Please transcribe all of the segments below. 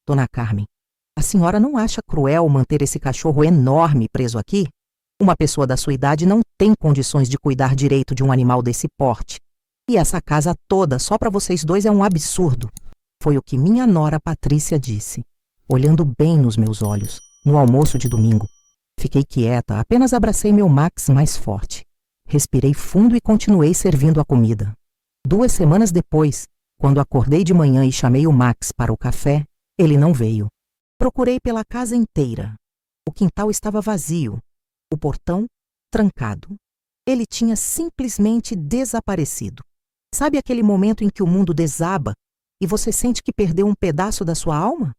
Dona Carmen, a senhora não acha cruel manter esse cachorro enorme preso aqui? Uma pessoa da sua idade não tem condições de cuidar direito de um animal desse porte. E essa casa toda só para vocês dois é um absurdo. Foi o que minha nora Patrícia disse, olhando bem nos meus olhos, no almoço de domingo. Fiquei quieta, apenas abracei meu Max mais forte. Respirei fundo e continuei servindo a comida. 2 semanas depois, quando acordei de manhã e chamei o Max para o café, ele não veio. Procurei pela casa inteira. O quintal estava vazio, o portão trancado. Ele tinha simplesmente desaparecido. Sabe aquele momento em que o mundo desaba e você sente que perdeu um pedaço da sua alma?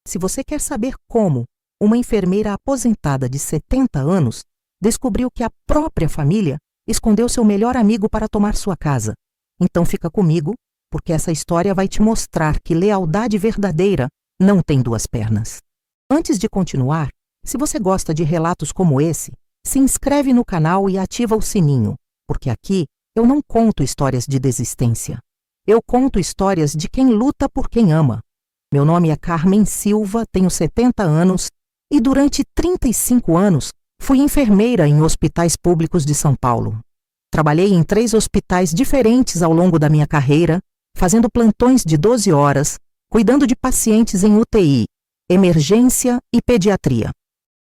Se você quer saber como uma enfermeira aposentada de 70 anos descobriu que a própria família escondeu seu melhor amigo para tomar sua casa, então fica comigo, porque essa história vai te mostrar que lealdade verdadeira não tem 2 pernas. Antes de continuar, se você gosta de relatos como esse, se inscreve no canal e ativa o sininho, porque aqui eu não conto histórias de desistência. Eu conto histórias de quem luta por quem ama. Meu nome é Carmen Silva, tenho 70 anos e durante 35 anos fui enfermeira em hospitais públicos de São Paulo. Trabalhei em 3 hospitais diferentes ao longo da minha carreira, fazendo plantões de 12 horas, cuidando de pacientes em UTI, emergência e pediatria.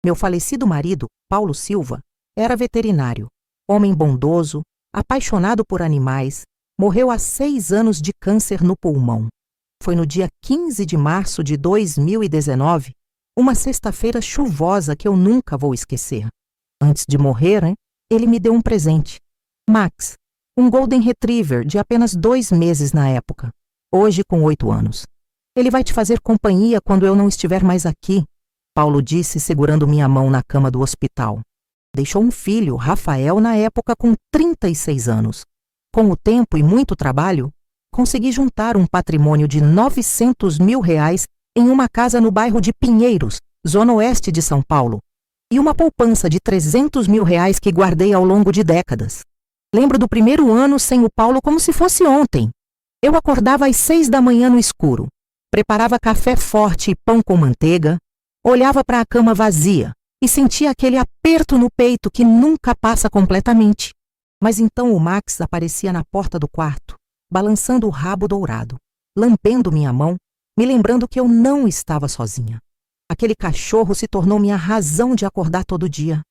Meu falecido marido, Paulo Silva, era veterinário, homem bondoso, apaixonado por animais, morreu há 6 anos de câncer no pulmão. Foi no dia 15 de março de 2019, uma sexta-feira chuvosa que eu nunca vou esquecer. Antes de morrer, ele me deu um presente. Max, um Golden Retriever de apenas 2 meses na época, hoje com 8 anos. Ele vai te fazer companhia quando eu não estiver mais aqui, Paulo disse segurando minha mão na cama do hospital. Deixou um filho, Rafael, na época com 36 anos. Com o tempo e muito trabalho, consegui juntar um patrimônio de R$900 mil em uma casa no bairro de Pinheiros, zona oeste de São Paulo, e uma poupança de R$300 mil que guardei ao longo de décadas. Lembro do primeiro ano sem o Paulo como se fosse ontem. Eu acordava às 6 da manhã no escuro, preparava café forte e pão com manteiga, olhava para a cama vazia e sentia aquele aperto no peito que nunca passa completamente. Mas então o Max aparecia na porta do quarto, balançando o rabo dourado, lambendo minha mão, me lembrando que eu não estava sozinha. Aquele cachorro se tornou minha razão de acordar todo dia.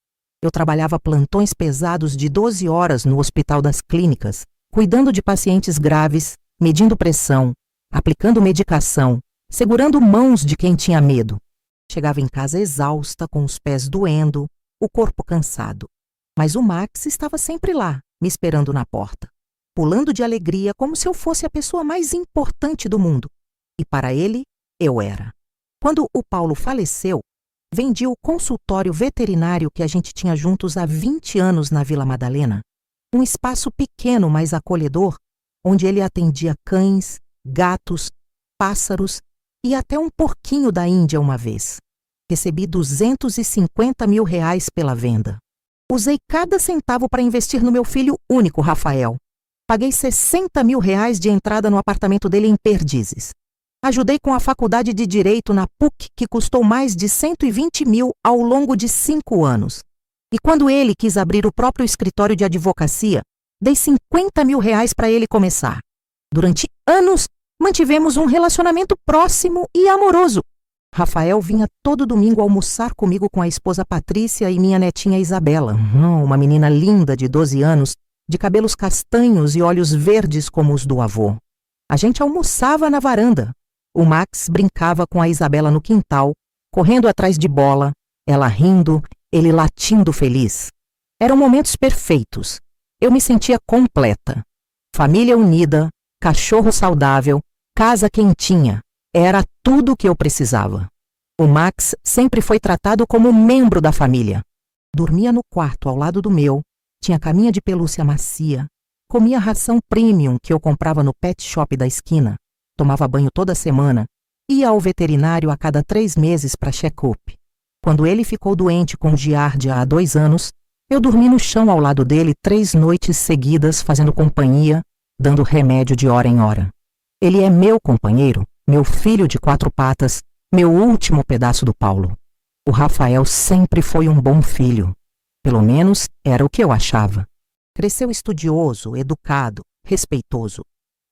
Eu trabalhava plantões pesados de 12 horas no Hospital das Clínicas, cuidando de pacientes graves, medindo pressão, aplicando medicação, segurando mãos de quem tinha medo. Chegava em casa exausta, com os pés doendo, o corpo cansado. Mas o Max estava sempre lá, me esperando na porta, pulando de alegria como se eu fosse a pessoa mais importante do mundo. E para ele, eu era. Quando o Paulo faleceu, vendi o consultório veterinário que a gente tinha juntos há 20 anos na Vila Madalena, um espaço pequeno, mas acolhedor, onde ele atendia cães, gatos, pássaros e até um porquinho da Índia uma vez. Recebi R$250 mil pela venda. Usei cada centavo para investir no meu filho único, Rafael. Paguei R$60 mil de entrada no apartamento dele em Perdizes. Ajudei com a faculdade de Direito na PUC, que custou mais de R$120 mil ao longo de 5 anos. E quando ele quis abrir o próprio escritório de advocacia, dei R$50 mil para ele começar. Durante anos, mantivemos um relacionamento próximo e amoroso. Rafael vinha todo domingo almoçar comigo com a esposa Patrícia e minha netinha Isabela, uma menina linda de 12 anos, de cabelos castanhos e olhos verdes como os do avô. A gente almoçava na varanda. O Max brincava com a Isabela no quintal, correndo atrás de bola, ela rindo, ele latindo feliz. Eram momentos perfeitos. Eu me sentia completa. Família unida, cachorro saudável, casa quentinha. Era tudo o que eu precisava. O Max sempre foi tratado como membro da família. Dormia no quarto ao lado do meu, tinha caminha de pelúcia macia, comia ração premium que eu comprava no pet shop da esquina, tomava banho toda semana, ia ao veterinário a cada 3 meses para check-up. Quando ele ficou doente com giardia há 2 anos, eu dormi no chão ao lado dele 3 noites seguidas fazendo companhia, dando remédio de hora em hora. Ele é meu companheiro, meu filho de 4 patas, Meu último pedaço do Paulo. O Rafael sempre foi um bom filho. Pelo menos era o que eu achava. Cresceu estudioso, educado, respeitoso.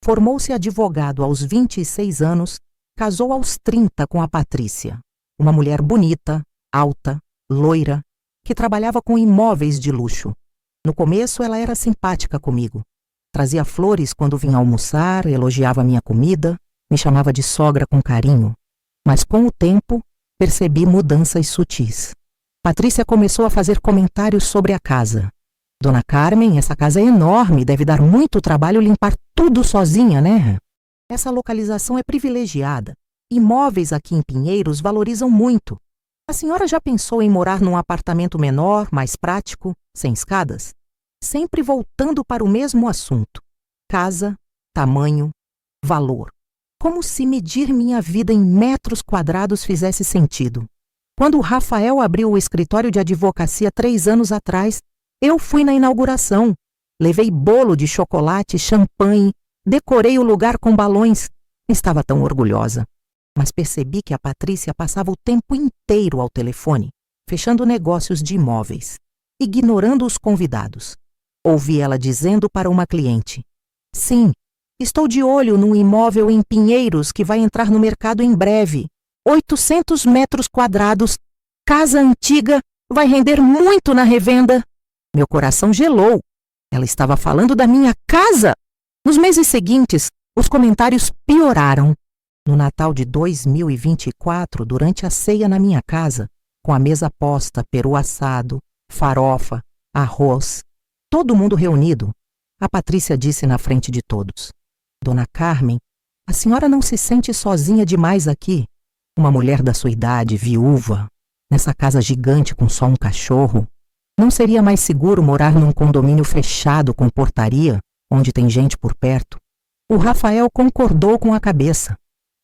Formou-se advogado aos 26 anos, casou aos 30 com a Patrícia, uma mulher bonita, alta, loira, que trabalhava com imóveis de luxo. No começo ela era simpática comigo. Trazia flores quando vinha almoçar, elogiava minha comida, me chamava de sogra com carinho. Mas com o tempo, percebi mudanças sutis. Patrícia começou a fazer comentários sobre a casa. Dona Carmen, essa casa é enorme, deve dar muito trabalho limpar tudo sozinha, né? Essa localização é privilegiada. Imóveis aqui em Pinheiros valorizam muito. A senhora já pensou em morar num apartamento menor, mais prático, sem escadas? Sempre voltando para o mesmo assunto. Casa, tamanho, valor. Como se medir minha vida em metros quadrados fizesse sentido. Quando o Rafael abriu o escritório de advocacia 3 anos atrás, eu fui na inauguração. Levei bolo de chocolate, champanhe, decorei o lugar com balões. Estava tão orgulhosa. Mas percebi que a Patrícia passava o tempo inteiro ao telefone, fechando negócios de imóveis, ignorando os convidados. Ouvi ela dizendo para uma cliente: "Sim, estou de olho num imóvel em Pinheiros que vai entrar no mercado em breve. 800 metros quadrados, casa antiga, vai render muito na revenda." Meu coração gelou. Ela estava falando da minha casa! Nos meses seguintes, os comentários pioraram. No Natal de 2024, durante a ceia na minha casa, com a mesa posta, peru assado, farofa, arroz, todo mundo reunido, a Patrícia disse na frente de todos: "Dona Carmen, a senhora não se sente sozinha demais aqui? Uma mulher da sua idade, viúva, nessa casa gigante com só um cachorro? Não seria mais seguro morar num condomínio fechado com portaria, onde tem gente por perto?" O Rafael concordou com a cabeça.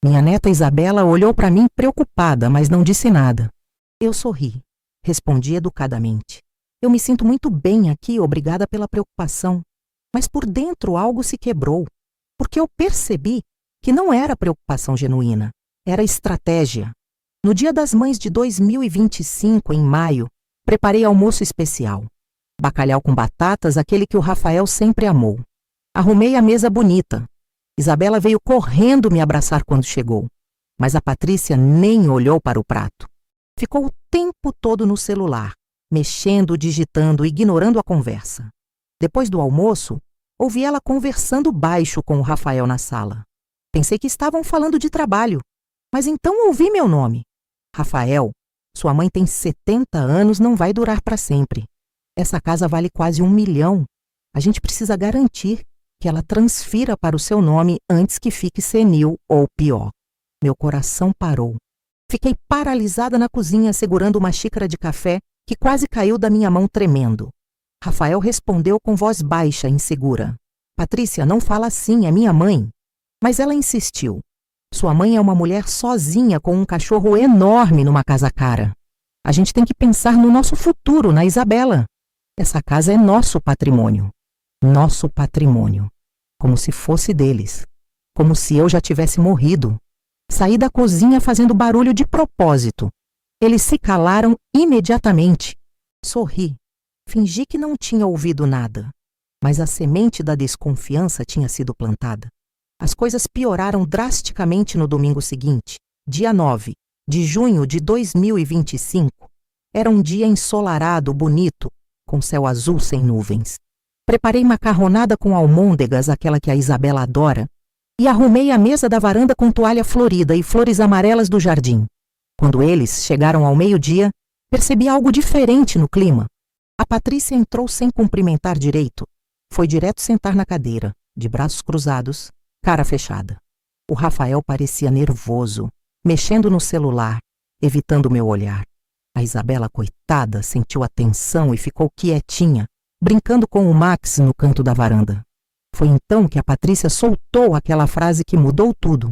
Minha neta Isabela olhou para mim preocupada, mas não disse nada. Eu sorri. Respondi educadamente: "Eu me sinto muito bem aqui, obrigada pela preocupação." Mas por dentro algo se quebrou, porque eu percebi que não era preocupação genuína, era estratégia. No Dia das Mães de 2025, em maio, preparei almoço especial. Bacalhau com batatas, aquele que o Rafael sempre amou. Arrumei a mesa bonita. Isabela veio correndo me abraçar quando chegou, mas a Patrícia nem olhou para o prato. Ficou o tempo todo no celular, mexendo, digitando, ignorando a conversa. Depois do almoço, ouvi ela conversando baixo com o Rafael na sala. Pensei que estavam falando de trabalho, mas então ouvi meu nome. "Rafael, sua mãe tem 70 anos, não vai durar para sempre. Essa casa vale quase 1 milhão. A gente precisa garantir que ela transfira para o seu nome antes que fique senil ou pior." Meu coração parou. Fiquei paralisada na cozinha segurando uma xícara de café que quase caiu da minha mão tremendo. Rafael respondeu com voz baixa, insegura: "Patrícia, não fala assim, é minha mãe." Mas ela insistiu. "Sua mãe é uma mulher sozinha com um cachorro enorme numa casa cara. A gente tem que pensar no nosso futuro, na Isabela. Essa casa é nosso patrimônio. Nosso patrimônio. Como se fosse deles. Como se eu já tivesse morrido." Saí da cozinha fazendo barulho de propósito. Eles se calaram imediatamente. Sorri. Fingi que não tinha ouvido nada. Mas a semente da desconfiança tinha sido plantada. As coisas pioraram drasticamente no domingo seguinte, dia 9 de junho de 2025. Era um dia ensolarado, bonito, com céu azul sem nuvens. Preparei macarronada com almôndegas, aquela que a Isabela adora, e arrumei a mesa da varanda com toalha florida e flores amarelas do jardim. Quando eles chegaram ao meio-dia, percebi algo diferente no clima. A Patrícia entrou sem cumprimentar direito. Foi direto sentar na cadeira, de braços cruzados, cara fechada. O Rafael parecia nervoso, mexendo no celular, evitando meu olhar. A Isabela, coitada, sentiu a tensão e ficou quietinha, brincando com o Max no canto da varanda. Foi então que a Patrícia soltou aquela frase que mudou tudo.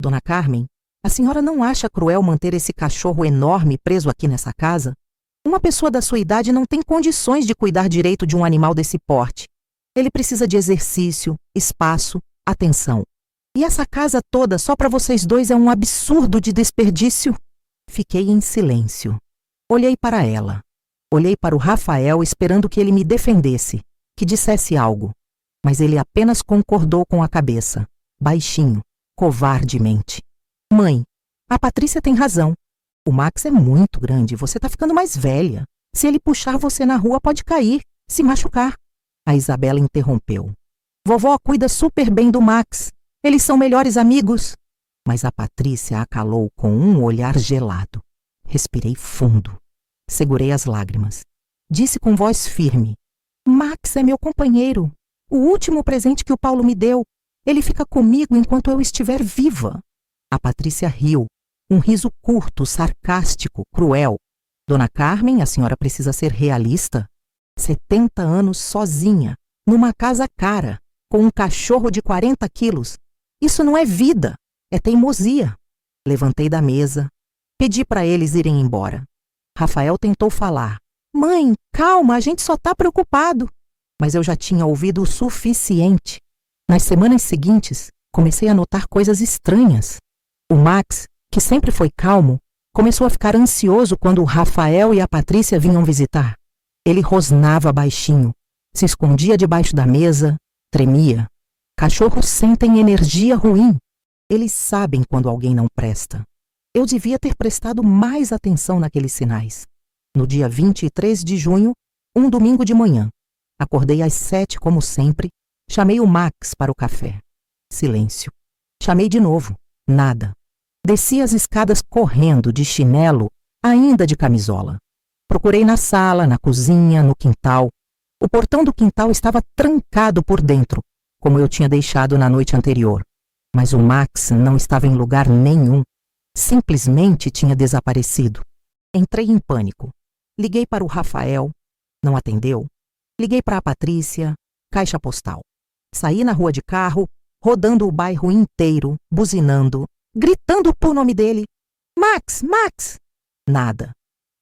"Dona Carmen, a senhora não acha cruel manter esse cachorro enorme preso aqui nessa casa? Uma pessoa da sua idade não tem condições de cuidar direito de um animal desse porte. Ele precisa de exercício, espaço, atenção. E essa casa toda só para vocês dois é um absurdo de desperdício. Fiquei em silêncio. Olhei para ela. Olhei para o Rafael esperando que ele me defendesse, que dissesse algo. Mas ele apenas concordou com a cabeça, baixinho, covardemente. Mãe, a Patrícia tem razão. O Max é muito grande, você tá ficando mais velha. Se ele puxar você na rua, pode cair, se machucar. A Isabela interrompeu. Vovó cuida super bem do Max. Eles são melhores amigos. Mas a Patrícia a calou com um olhar gelado. Respirei fundo. Segurei as lágrimas. Disse com voz firme. Max é meu companheiro. O último presente que o Paulo me deu. Ele fica comigo enquanto eu estiver viva. A Patrícia riu. Um riso curto, sarcástico, cruel. Dona Carmen, a senhora precisa ser realista. 70 anos sozinha, numa casa cara, com um cachorro de 40 quilos. Isso não é vida, é teimosia. Levantei da mesa, pedi para eles irem embora. Rafael tentou falar. Mãe, calma, a gente só tá preocupado. Mas eu já tinha ouvido o suficiente. Nas semanas seguintes, comecei a notar coisas estranhas. O Max, que sempre foi calmo, começou a ficar ansioso quando o Rafael e a Patrícia vinham visitar. Ele rosnava baixinho, se escondia debaixo da mesa, tremia. Cachorros sentem energia ruim. Eles sabem quando alguém não presta. Eu devia ter prestado mais atenção naqueles sinais. No dia 23 de junho, um domingo de manhã, acordei às 7 como sempre, chamei o Max para o café. Silêncio. Chamei de novo. Nada. Desci as escadas correndo, de chinelo, ainda de camisola. Procurei na sala, na cozinha, no quintal. O portão do quintal estava trancado por dentro, como eu tinha deixado na noite anterior. Mas o Max não estava em lugar nenhum. Simplesmente tinha desaparecido. Entrei em pânico. Liguei para o Rafael. Não atendeu. Liguei para a Patrícia. Caixa postal. Saí na rua de carro, rodando o bairro inteiro, buzinando, gritando por nome dele. Max, Max! Nada.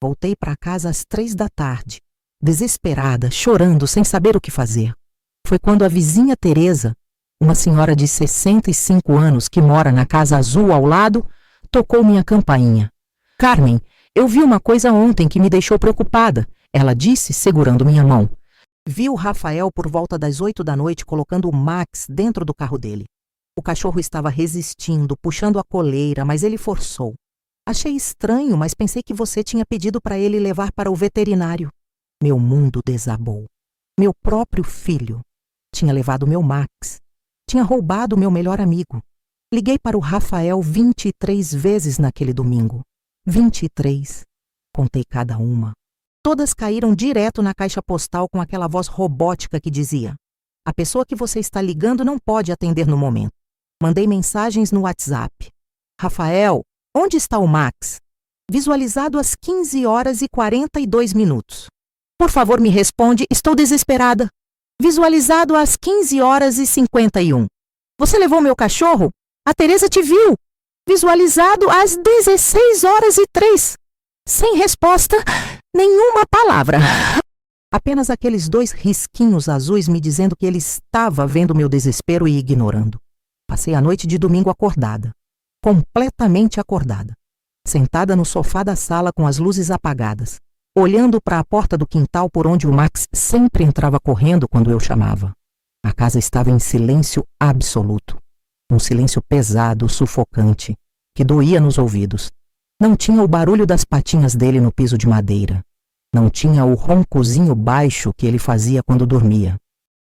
Voltei para casa às 3 da tarde, desesperada, chorando, sem saber o que fazer. Foi quando a vizinha Teresa, uma senhora de 65 anos que mora na casa azul ao lado, tocou minha campainha. Carmen, eu vi uma coisa ontem que me deixou preocupada, ela disse, segurando minha mão. Vi o Rafael por volta das 8 da noite colocando o Max dentro do carro dele. O cachorro estava resistindo, puxando a coleira, mas ele forçou. Achei estranho, mas pensei que você tinha pedido para ele levar para o veterinário. Meu mundo desabou. Meu próprio filho tinha levado meu Max. Tinha roubado meu melhor amigo. Liguei para o Rafael 23 vezes naquele domingo. 23. Contei cada uma. Todas caíram direto na caixa postal com aquela voz robótica que dizia: a pessoa que você está ligando não pode atender no momento. Mandei mensagens no WhatsApp. Rafael, onde está o Max? Visualizado às 15 horas e 42 minutos. Por favor, me responde, estou desesperada. Visualizado às 15 horas e 51. Você levou meu cachorro? A Teresa te viu. Visualizado às 16 horas e 3. Sem resposta, nenhuma palavra. Apenas aqueles 2 risquinhos azuis me dizendo que ele estava vendo meu desespero e ignorando. Passei a noite de domingo acordada. Completamente acordada. Sentada no sofá da sala com as luzes apagadas, olhando para a porta do quintal por onde o Max sempre entrava correndo quando eu chamava. A casa estava em silêncio absoluto. Um silêncio pesado, sufocante, que doía nos ouvidos. Não tinha o barulho das patinhas dele no piso de madeira. Não tinha o roncozinho baixo que ele fazia quando dormia.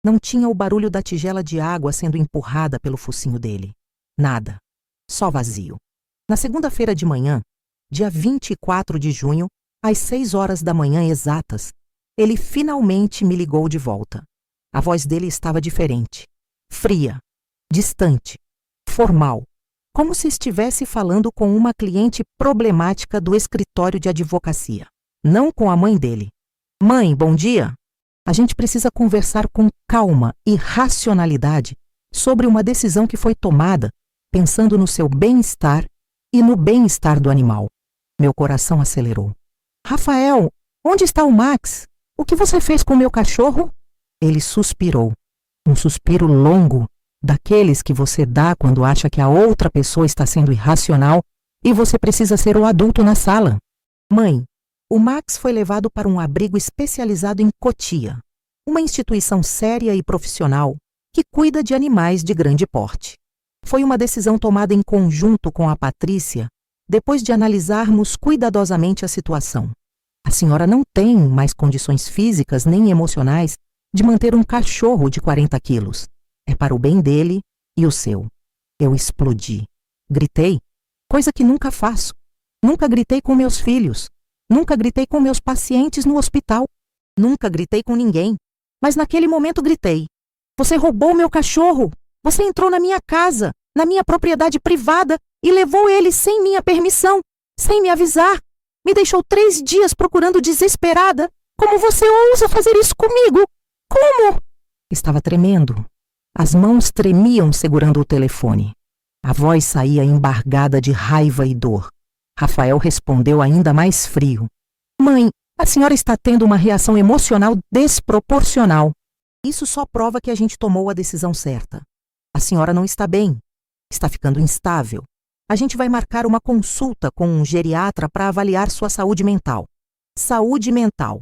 Não tinha o barulho da tigela de água sendo empurrada pelo focinho dele. Nada. Só vazio. Na segunda-feira de manhã, dia 24 de junho, às 6 horas da manhã exatas, ele finalmente me ligou de volta. A voz dele estava diferente. Fria. Distante. Formal. Como se estivesse falando com uma cliente problemática do escritório de advocacia. Não com a mãe dele. Mãe, bom dia. A gente precisa conversar com calma e racionalidade sobre uma decisão que foi tomada pensando no seu bem-estar e no bem-estar do animal. Meu coração acelerou. Rafael, onde está o Max? O que você fez com o meu cachorro? Ele suspirou. Um suspiro longo daqueles que você dá quando acha que a outra pessoa está sendo irracional e você precisa ser o adulto na sala. Mãe, o Max foi levado para um abrigo especializado em Cotia, uma instituição séria e profissional que cuida de animais de grande porte. Foi uma decisão tomada em conjunto com a Patrícia, depois de analisarmos cuidadosamente a situação. A senhora não tem mais condições físicas nem emocionais de manter um cachorro de 40 quilos. É para o bem dele e o seu. Eu explodi. Gritei, coisa que nunca faço. Nunca gritei com meus filhos. Nunca gritei com meus pacientes no hospital. Nunca gritei com ninguém. Mas naquele momento gritei. Você roubou meu cachorro. Você entrou na minha casa, na minha propriedade privada e levou ele sem minha permissão, sem me avisar. Me deixou 3 dias procurando desesperada. Como você ousa fazer isso comigo? Como? Estava tremendo. As mãos tremiam segurando o telefone. A voz saía embargada de raiva e dor. Rafael respondeu ainda mais frio. Mãe, a senhora está tendo uma reação emocional desproporcional. Isso só prova que a gente tomou a decisão certa. A senhora não está bem. Está ficando instável. A gente vai marcar uma consulta com um geriatra para avaliar sua saúde mental. Saúde mental.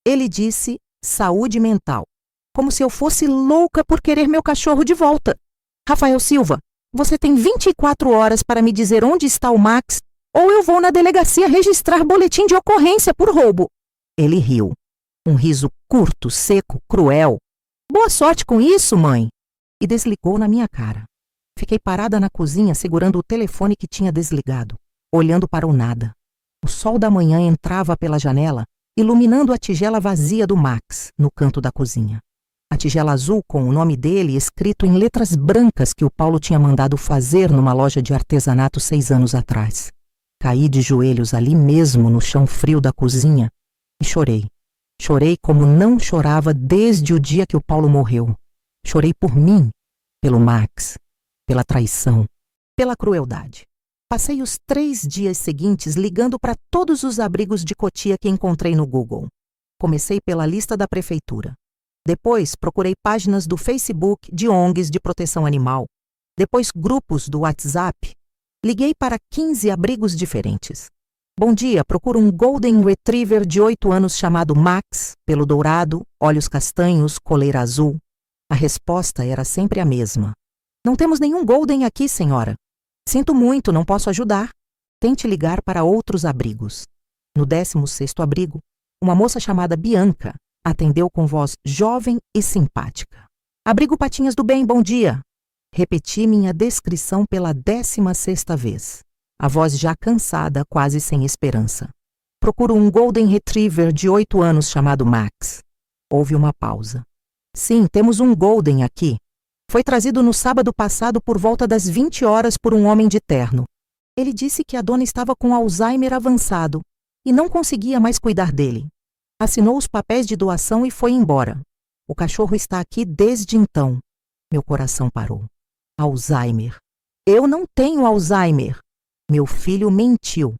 Ele disse saúde mental. Como se eu fosse louca por querer meu cachorro de volta. Rafael Silva, você tem 24 horas para me dizer onde está o Max, ou eu vou na delegacia registrar boletim de ocorrência por roubo. Ele riu. Um riso curto, seco, cruel. Boa sorte com isso, mãe. E desligou na minha cara. Fiquei parada na cozinha segurando o telefone que tinha desligado, olhando para o nada. O sol da manhã entrava pela janela, iluminando a tigela vazia do Max, no canto da cozinha. A tigela azul com o nome dele escrito em letras brancas que o Paulo tinha mandado fazer numa loja de artesanato 6 anos atrás. Caí de joelhos ali mesmo no chão frio da cozinha e chorei. Chorei como não chorava desde o dia que o Paulo morreu. Chorei por mim, pelo Max, pela traição, pela crueldade. Passei os 3 dias seguintes ligando para todos os abrigos de Cotia que encontrei no Google. Comecei pela lista da prefeitura. Depois procurei páginas do Facebook de ONGs de proteção animal. Depois grupos do WhatsApp. Liguei para 15 abrigos diferentes. Bom dia, procuro um Golden Retriever de 8 anos chamado Max, pelo dourado, olhos castanhos, coleira azul. A resposta era sempre a mesma. Não temos nenhum Golden aqui, senhora. Sinto muito, não posso ajudar. Tente ligar para outros abrigos. No 16º abrigo, uma moça chamada Bianca atendeu com voz jovem e simpática. Abrigo Patinhas do Bem, bom dia. Repeti minha descrição pela 16ª vez. A voz já cansada, quase sem esperança. Procuro um Golden Retriever de 8 anos chamado Max. Houve uma pausa. Sim, temos um Golden aqui. Foi trazido no sábado passado por volta das 20 horas por um homem de terno. Ele disse que a dona estava com Alzheimer avançado e não conseguia mais cuidar dele. Assinou os papéis de doação e foi embora. O cachorro está aqui desde então. Meu coração parou. Alzheimer. Eu não tenho Alzheimer. Meu filho mentiu.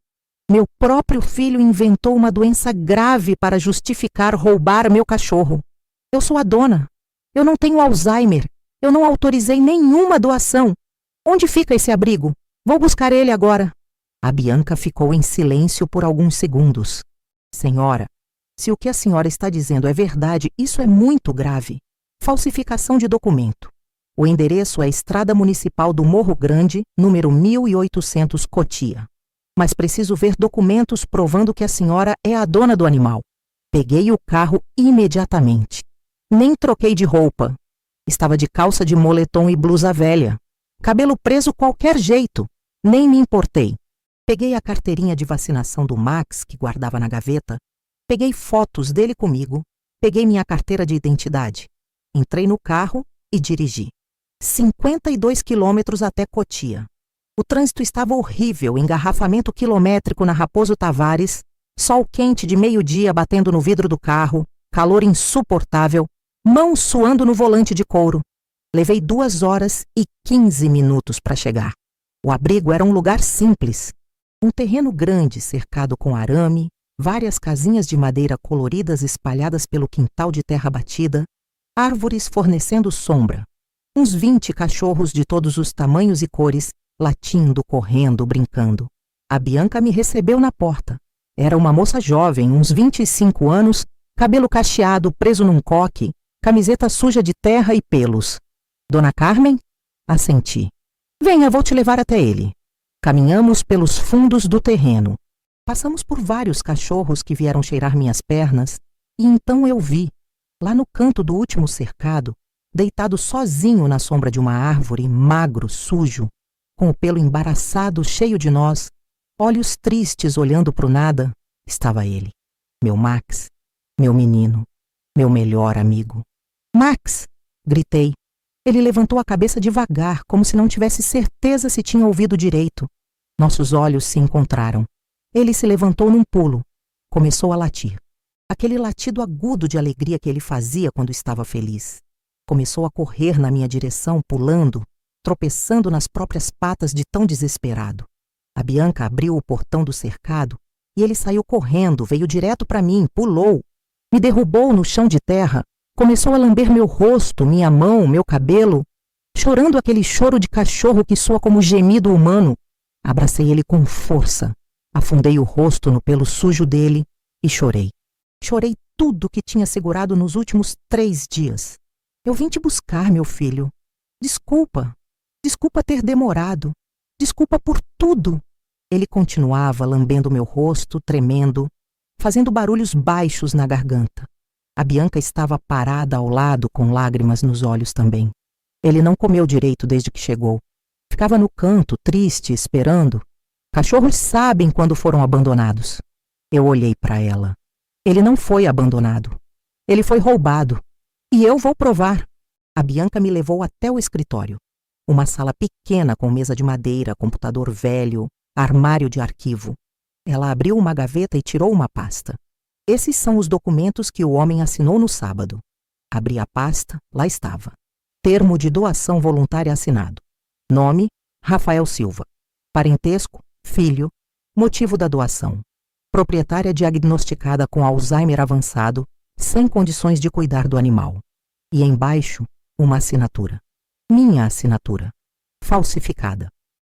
Meu próprio filho inventou uma doença grave para justificar roubar meu cachorro. Eu sou a dona. Eu não tenho Alzheimer. Eu não autorizei nenhuma doação. Onde fica esse abrigo? Vou buscar ele agora. A Bianca ficou em silêncio por alguns segundos. Senhora, se o que a senhora está dizendo é verdade, isso é muito grave. Falsificação de documento. O endereço é Estrada Municipal do Morro Grande, número 1800, Cotia. Mas preciso ver documentos provando que a senhora é a dona do animal. Peguei o carro imediatamente. Nem troquei de roupa. Estava de calça de moletom e blusa velha. Cabelo preso qualquer jeito. Nem me importei. Peguei a carteirinha de vacinação do Max, que guardava na gaveta. Peguei fotos dele comigo. Peguei minha carteira de identidade. Entrei no carro e dirigi. 52 quilômetros até Cotia. O trânsito estava horrível, engarrafamento quilométrico na Raposo Tavares, sol quente de meio-dia batendo no vidro do carro, calor insuportável, mãos suando no volante de couro. Levei 2 horas e 15 minutos para chegar. O abrigo era um lugar simples. Um terreno grande cercado com arame, várias casinhas de madeira coloridas espalhadas pelo quintal de terra batida, árvores fornecendo sombra. Uns 20 cachorros de todos os tamanhos e cores, latindo, correndo, brincando. A Bianca me recebeu na porta. Era uma moça jovem, uns 25 anos, cabelo cacheado preso num coque, camiseta suja de terra e pelos. Dona Carmen? Assenti. Venha, vou te levar até ele. Caminhamos pelos fundos do terreno. Passamos por vários cachorros que vieram cheirar minhas pernas, e então eu vi, lá no canto do último cercado, deitado sozinho na sombra de uma árvore, magro, sujo, com o pelo embaraçado, cheio de nós, olhos tristes olhando para o nada, estava ele, meu Max, meu menino, meu melhor amigo. Max! Gritei. Ele levantou a cabeça devagar, como se não tivesse certeza se tinha ouvido direito. Nossos olhos se encontraram. Ele se levantou num pulo. Começou a latir. Aquele latido agudo de alegria que ele fazia quando estava feliz. Começou a correr na minha direção, pulando, tropeçando nas próprias patas de tão desesperado. A Bianca abriu o portão do cercado e ele saiu correndo, veio direto para mim, pulou, me derrubou no chão de terra, começou a lamber meu rosto, minha mão, meu cabelo, chorando aquele choro de cachorro que soa como gemido humano. Abracei ele com força, afundei o rosto no pelo sujo dele e chorei. Chorei tudo que tinha segurado nos últimos 3 dias. Eu vim te buscar, meu filho. Desculpa. Desculpa ter demorado. Desculpa por tudo. Ele continuava lambendo meu rosto, tremendo, fazendo barulhos baixos na garganta. A Bianca estava parada ao lado, com lágrimas nos olhos também. Ele não comeu direito desde que chegou. Ficava no canto, triste, esperando. Cachorros sabem quando foram abandonados. Eu olhei para ela. Ele não foi abandonado. Ele foi roubado. E eu vou provar. A Bianca me levou até o escritório. Uma sala pequena com mesa de madeira, computador velho, armário de arquivo. Ela abriu uma gaveta e tirou uma pasta. Esses são os documentos que o homem assinou no sábado. Abri a pasta, lá estava. Termo de doação voluntária assinado. Nome, Rafael Silva. Parentesco, filho. Motivo da doação. Proprietária diagnosticada com Alzheimer avançado, sem condições de cuidar do animal. E embaixo, uma assinatura. Minha assinatura. Falsificada.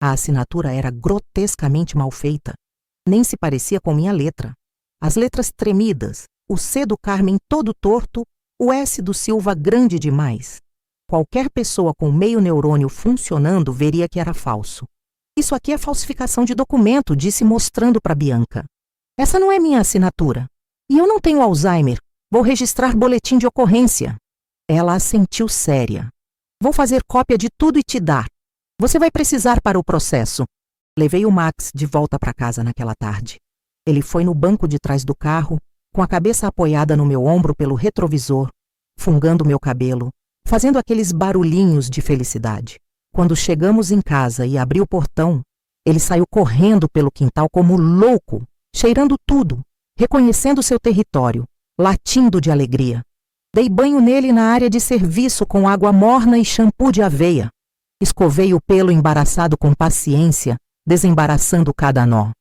A assinatura era grotescamente mal feita. Nem se parecia com minha letra. As letras tremidas, o C do Carmen todo torto, o S do Silva grande demais. Qualquer pessoa com meio neurônio funcionando veria que era falso. Isso aqui é falsificação de documento, disse mostrando para Bianca. Essa não é minha assinatura. E eu não tenho Alzheimer. Vou registrar boletim de ocorrência. Ela assentiu séria. Vou fazer cópia de tudo e te dar. Você vai precisar para o processo. Levei o Max de volta para casa naquela tarde. Ele foi no banco de trás do carro, com a cabeça apoiada no meu ombro pelo retrovisor, fungando meu cabelo, fazendo aqueles barulhinhos de felicidade. Quando chegamos em casa e abri o portão, ele saiu correndo pelo quintal como louco, cheirando tudo, reconhecendo seu território, latindo de alegria. Dei banho nele na área de serviço com água morna e shampoo de aveia. Escovei o pelo embaraçado com paciência, desembaraçando cada nó.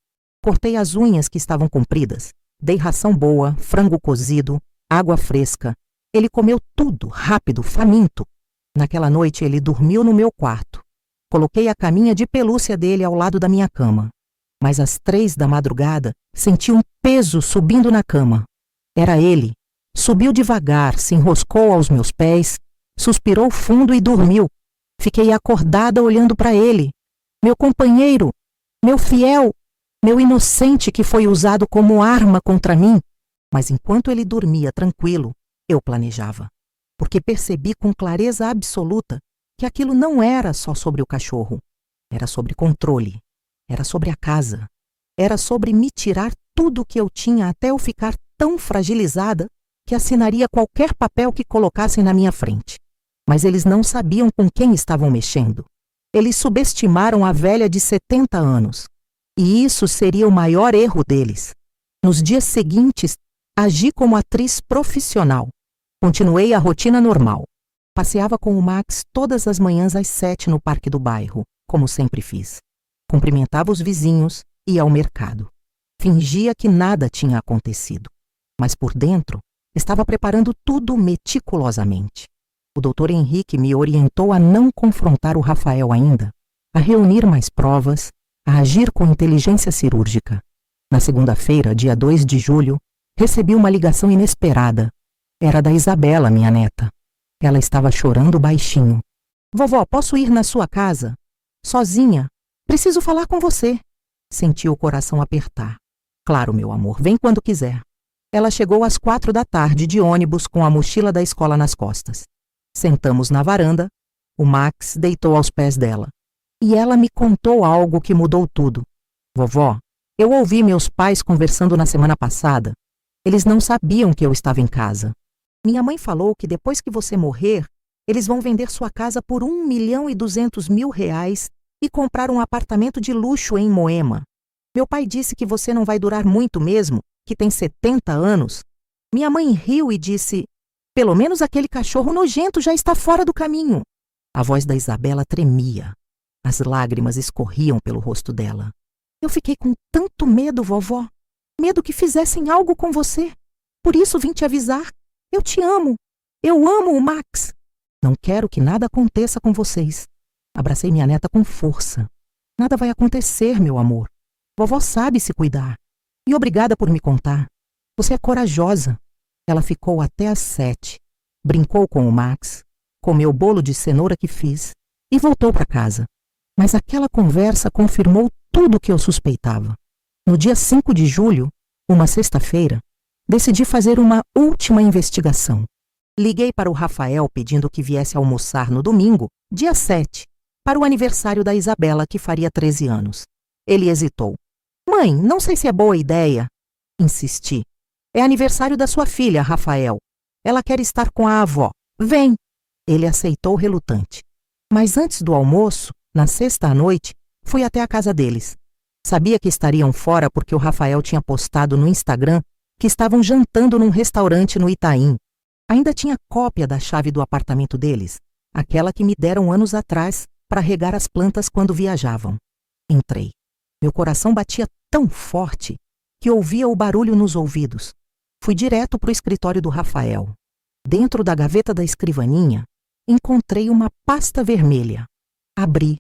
Cortei as unhas que estavam compridas. Dei ração boa, frango cozido, água fresca. Ele comeu tudo, rápido, faminto. Naquela noite ele dormiu no meu quarto. Coloquei a caminha de pelúcia dele ao lado da minha cama. Mas às 3 da madrugada, senti um peso subindo na cama. Era ele. Subiu devagar, se enroscou aos meus pés, suspirou fundo e dormiu. Fiquei acordada olhando para ele. Meu companheiro, meu fiel, meu inocente que foi usado como arma contra mim. Mas enquanto ele dormia tranquilo, eu planejava. Porque percebi com clareza absoluta que aquilo não era só sobre o cachorro. Era sobre controle. Era sobre a casa. Era sobre me tirar tudo o que eu tinha até eu ficar tão fragilizada que assinaria qualquer papel que colocassem na minha frente. Mas eles não sabiam com quem estavam mexendo. Eles subestimaram a velha de 70 anos. E isso seria o maior erro deles. Nos dias seguintes, agi como atriz profissional. Continuei a rotina normal. Passeava com o Max todas as manhãs às 7 no parque do bairro, como sempre fiz. Cumprimentava os vizinhos, ia ao mercado. Fingia que nada tinha acontecido. Mas por dentro, estava preparando tudo meticulosamente. O doutor Henrique me orientou a não confrontar o Rafael ainda, a reunir mais provas, a agir com inteligência cirúrgica. Na segunda-feira, dia 2 de julho, recebi uma ligação inesperada. Era da Isabela, minha neta. Ela estava chorando baixinho. Vovó, posso ir na sua casa? Sozinha. Preciso falar com você. Senti o coração apertar. Claro, meu amor, vem quando quiser. Ela chegou às 4 da tarde de ônibus com a mochila da escola nas costas. Sentamos na varanda. O Max deitou aos pés dela. E ela me contou algo que mudou tudo. Vovó, eu ouvi meus pais conversando na semana passada. Eles não sabiam que eu estava em casa. Minha mãe falou que depois que você morrer, eles vão vender sua casa por R$ 1.200.000 e comprar um apartamento de luxo em Moema. Meu pai disse que você não vai durar muito mesmo, que tem 70 anos. Minha mãe riu e disse, pelo menos aquele cachorro nojento já está fora do caminho. A voz da Isabela tremia. As lágrimas escorriam pelo rosto dela. Eu fiquei com tanto medo, vovó. Medo que fizessem algo com você. Por isso vim te avisar. Eu te amo. Eu amo o Max. Não quero que nada aconteça com vocês. Abracei minha neta com força. Nada vai acontecer, meu amor. Vovó sabe se cuidar. E obrigada por me contar. Você é corajosa. Ela ficou até às 7. Brincou com o Max. Comeu o bolo de cenoura que fiz. E voltou para casa. Mas aquela conversa confirmou tudo o que eu suspeitava. No dia 5 de julho, uma sexta-feira, decidi fazer uma última investigação. Liguei para o Rafael pedindo que viesse almoçar no domingo, dia 7, para o aniversário da Isabela, que faria 13 anos. Ele hesitou. Mãe, não sei se é boa ideia. Insisti. É aniversário da sua filha, Rafael. Ela quer estar com a avó. Vem. Ele aceitou relutante. Mas antes do almoço, na sexta à noite, fui até a casa deles. Sabia que estariam fora porque o Rafael tinha postado no Instagram que estavam jantando num restaurante no Itaim. Ainda tinha cópia da chave do apartamento deles, aquela que me deram anos atrás para regar as plantas quando viajavam. Entrei. Meu coração batia tão forte que ouvia o barulho nos ouvidos. Fui direto para o escritório do Rafael. Dentro da gaveta da escrivaninha, encontrei uma pasta vermelha. Abri,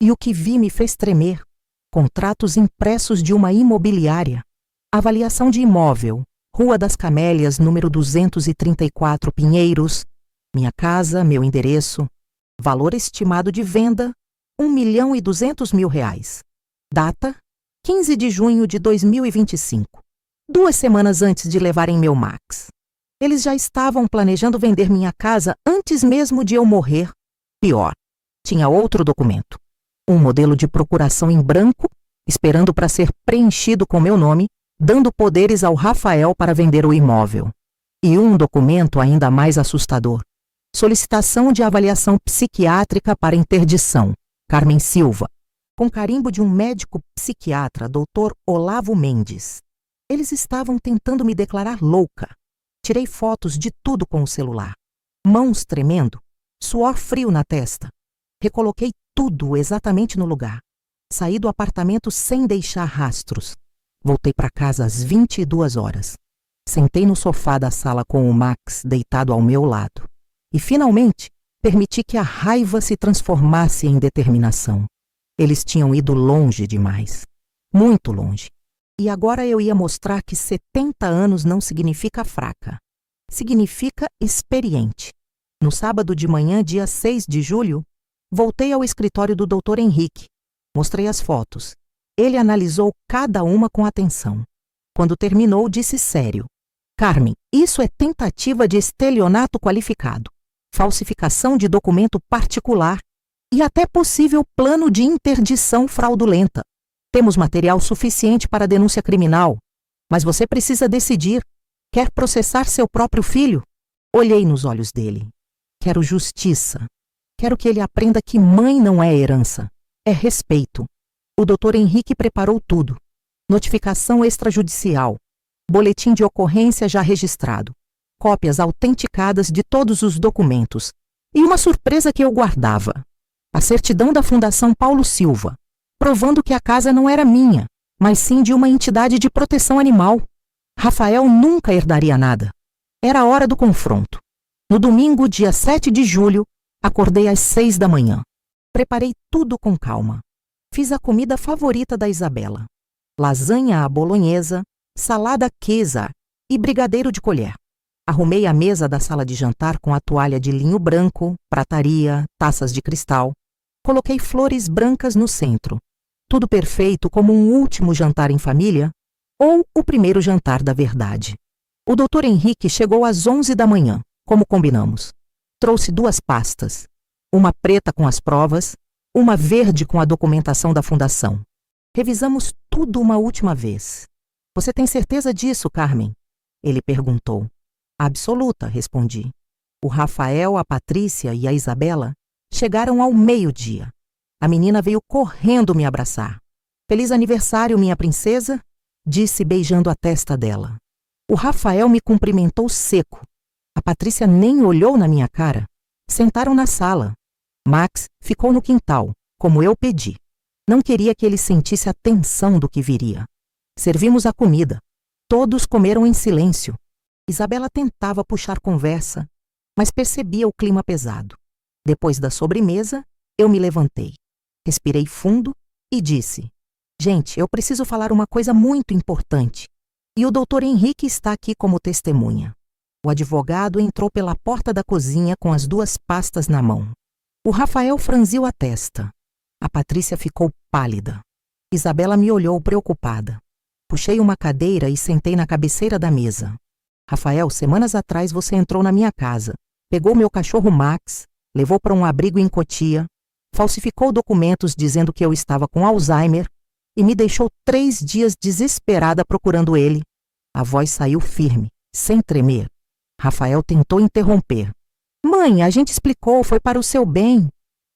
e o que vi me fez tremer. Contratos impressos de uma imobiliária. Avaliação de imóvel. Rua das Camélias, número 234, Pinheiros. Minha casa, meu endereço. Valor estimado de venda, R$ 1.200.000. Data, 15 de junho de 2025. 2 semanas antes de levarem meu Max. Eles já estavam planejando vender minha casa antes mesmo de eu morrer. Pior, tinha outro documento. Um modelo de procuração em branco, esperando para ser preenchido com meu nome, dando poderes ao Rafael para vender o imóvel. E um documento ainda mais assustador. Solicitação de avaliação psiquiátrica para interdição. Carmen Silva. Com carimbo de um médico psiquiatra, Dr. Olavo Mendes. Eles estavam tentando me declarar louca. Tirei fotos de tudo com o celular. Mãos tremendo, suor frio na testa. Recoloquei tudo exatamente no lugar. Saí do apartamento sem deixar rastros. Voltei para casa às 22 horas. Sentei no sofá da sala com o Max deitado ao meu lado. E, finalmente, permiti que a raiva se transformasse em determinação. Eles tinham ido longe demais. Muito longe. E agora eu ia mostrar que 70 anos não significa fraca. Significa experiente. No sábado de manhã, dia 6 de julho, voltei ao escritório do Dr. Henrique. Mostrei as fotos. Ele analisou cada uma com atenção. Quando terminou, disse sério. Carmen, isso é tentativa de estelionato qualificado, falsificação de documento particular e até possível plano de interdição fraudulenta. Temos material suficiente para denúncia criminal, mas você precisa decidir. Quer processar seu próprio filho? Olhei nos olhos dele. Quero justiça. Quero que ele aprenda que mãe não é herança, é respeito. O Dr. Henrique preparou tudo. Notificação extrajudicial. Boletim de ocorrência já registrado. Cópias autenticadas de todos os documentos. E uma surpresa que eu guardava. A certidão da Fundação Paulo Silva, provando que a casa não era minha, mas sim de uma entidade de proteção animal. Rafael nunca herdaria nada. Era a hora do confronto. No domingo, dia 7 de julho, acordei às 6 da manhã. Preparei tudo com calma. Fiz a comida favorita da Isabela: lasanha à bolonhesa, salada Caesar e brigadeiro de colher. Arrumei a mesa da sala de jantar com a toalha de linho branco, prataria, taças de cristal. Coloquei flores brancas no centro. Tudo perfeito como um último jantar em família ou o primeiro jantar da verdade. O Dr. Henrique chegou às 11 da manhã, como combinamos. Trouxe 2 pastas, uma preta com as provas, uma verde com a documentação da fundação. Revisamos tudo uma última vez. Você tem certeza disso, Carmen? Ele perguntou. Absoluta, respondi. O Rafael, a Patrícia e a Isabela chegaram ao meio-dia. A menina veio correndo me abraçar. Feliz aniversário, minha princesa, disse beijando a testa dela. O Rafael me cumprimentou seco. A Patrícia nem olhou na minha cara. Sentaram na sala. Max ficou no quintal, como eu pedi. Não queria que ele sentisse a tensão do que viria. Servimos a comida. Todos comeram em silêncio. Isabela tentava puxar conversa, mas percebia o clima pesado. Depois da sobremesa, eu me levantei. Respirei fundo e disse: Gente, eu preciso falar uma coisa muito importante. E o Dr. Henrique está aqui como testemunha. O advogado entrou pela porta da cozinha com as 2 pastas na mão. O Rafael franziu a testa. A Patrícia ficou pálida. Isabela me olhou preocupada. Puxei uma cadeira e sentei na cabeceira da mesa. Rafael, semanas atrás você entrou na minha casa, pegou meu cachorro Max, levou para um abrigo em Cotia, falsificou documentos dizendo que eu estava com Alzheimer e me deixou 3 dias desesperada procurando ele. A voz saiu firme, sem tremer. Rafael tentou interromper. Mãe, a gente explicou, foi para o seu bem.